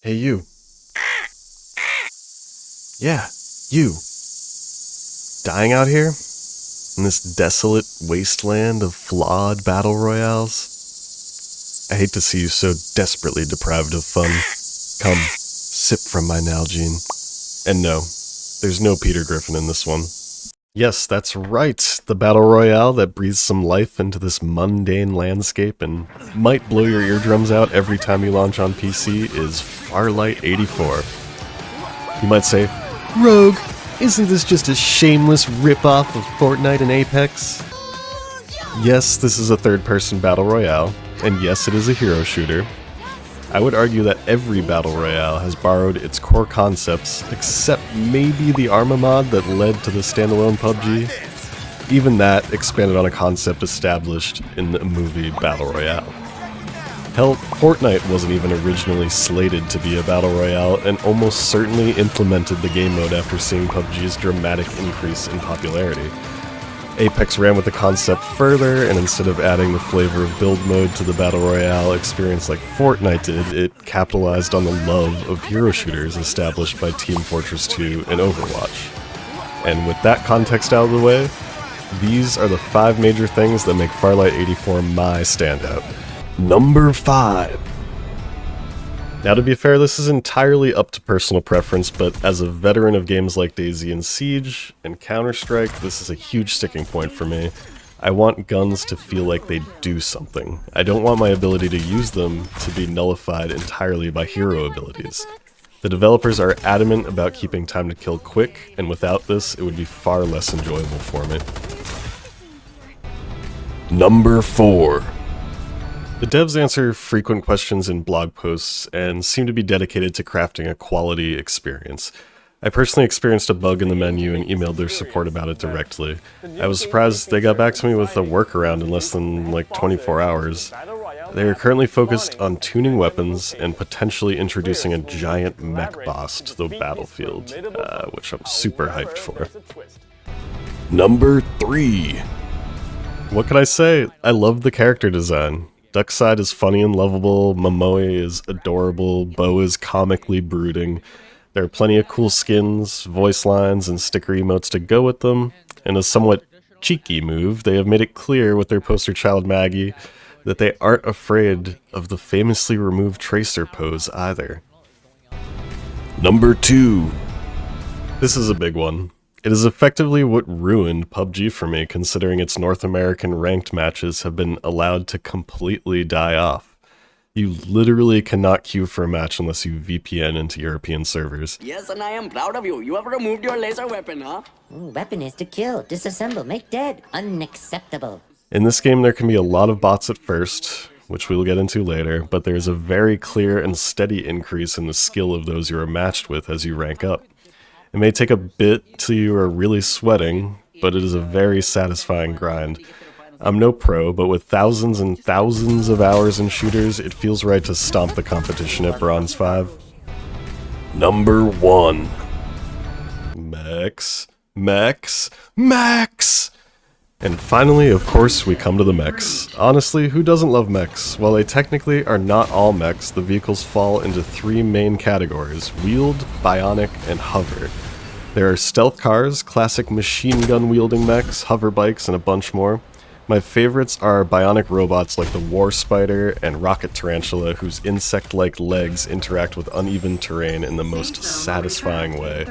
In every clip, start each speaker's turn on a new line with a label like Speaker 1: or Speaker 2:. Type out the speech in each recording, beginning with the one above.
Speaker 1: Hey, you. Yeah, you. Dying out here? In this desolate wasteland of flawed battle royales? I hate to see you so desperately deprived of fun. Come, sip from my Nalgene. And no, there's no Peter Griffin in this one. Yes, that's right. The battle royale that breathes some life into this mundane landscape and might blow your eardrums out every time you launch on PC is Farlight 84. You might say, Rogue, isn't this just a shameless rip-off of Fortnite and Apex? Yes, this is a third-person battle royale, and yes, it is a hero shooter. I would argue that every battle royale has borrowed its core concepts, except maybe the Arma mod that led to the standalone PUBG. Even that expanded on a concept established in the movie Battle Royale. Hell, Fortnite wasn't even originally slated to be a battle royale, and almost certainly implemented the game mode after seeing PUBG's dramatic increase in popularity. Apex ran with the concept further, and instead of adding the flavor of build mode to the Battle Royale experience like Fortnite did, it capitalized on the love of hero shooters established by Team Fortress 2 and Overwatch. And with that context out of the way, these are the 5 major things that make Farlight 84 my standout. Number 5. Now, to be fair, this is entirely up to personal preference, but as a veteran of games like DayZ and Siege and Counter-Strike, this is a huge sticking point for me. I want guns to feel like they do something. I don't want my ability to use them to be nullified entirely by hero abilities. The developers are adamant about keeping time to kill quick, and without this, it would be far less enjoyable for me. Number 4. The devs answer frequent questions in blog posts and seem to be dedicated to crafting a quality experience. I personally experienced a bug in the menu and emailed their support about it directly. I was surprised they got back to me with a workaround in less than 24 hours. They are currently focused on tuning weapons and potentially introducing a giant mech boss to the battlefield, which I'm super hyped for. Number 3. What can I say? I love the character design. Duckside is funny and lovable, Momoe is adorable, Bo is comically brooding. There are plenty of cool skins, voice lines, and sticker emotes to go with them. In a somewhat cheeky move, they have made it clear with their poster child Maggie that they aren't afraid of the famously removed Tracer pose either. Number 2. This is a big one. It is effectively what ruined PUBG for me, considering its North American ranked matches have been allowed to completely die off. You literally cannot queue for a match unless you VPN into European servers.
Speaker 2: Yes, and I am proud of you. You have removed your laser weapon, huh?
Speaker 3: Weapon is to kill, disassemble, make dead. Unacceptable.
Speaker 1: In this game, there can be a lot of bots at first, which we will get into later, but there is a very clear and steady increase in the skill of those you are matched with as you rank up. It may take a bit till you are really sweating, but it is a very satisfying grind. I'm no pro, but with thousands and thousands of hours in shooters, it feels right to stomp the competition at Bronze 5. Number 1. Mechs. Mechs. Mechs! And finally, of course, we come to the mechs. Honestly, who doesn't love mechs? While they technically are not all mechs, the vehicles fall into 3 main categories: wheeled, bionic, and hover. There are stealth cars, classic machine gun wielding mechs, hover bikes, and a bunch more. My favorites are bionic robots like the War Spider and Rocket Tarantula, whose insect-like legs interact with uneven terrain in the most satisfying way.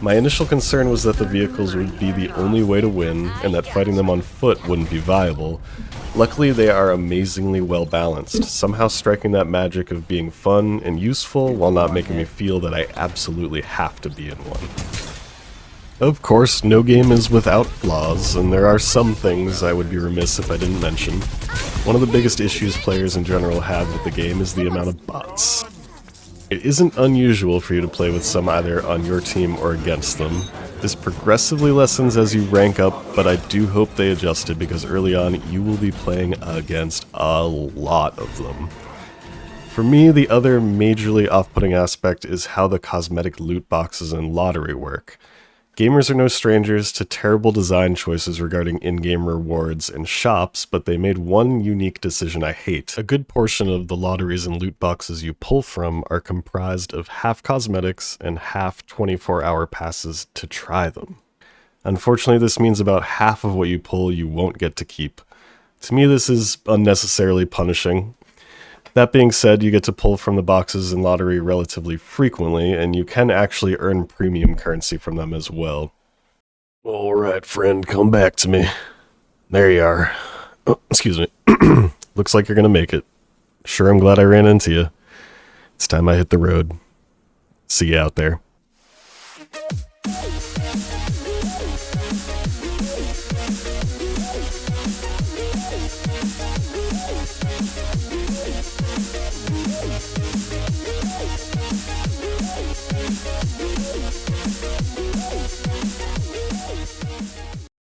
Speaker 1: My initial concern was that the vehicles would be the only way to win, and that fighting them on foot wouldn't be viable. Luckily, they are amazingly well balanced, somehow striking that magic of being fun and useful while not making me feel that I absolutely have to be in one. Of course, no game is without flaws, and there are some things I would be remiss if I didn't mention. One of the biggest issues players in general have with the game is the amount of bots. It isn't unusual for you to play with some either on your team or against them. This progressively lessens as you rank up, but I do hope they adjust it because early on you will be playing against a lot of them. For me, the other majorly off-putting aspect is how the cosmetic loot boxes and lottery work. Gamers are no strangers to terrible design choices regarding in-game rewards and shops, but they made one unique decision I hate. A good portion of the lotteries and loot boxes you pull from are comprised of half cosmetics and half 24-hour passes to try them. Unfortunately, this means about half of what you pull you won't get to keep. To me, this is unnecessarily punishing. That being said, you get to pull from the boxes in lottery relatively frequently, and you can actually earn premium currency from them as well. Alright, friend, come back to me. There you are. Oh, excuse me. Looks like you're gonna make it. Sure, I'm glad I ran into you. It's time I hit the road. See you out there.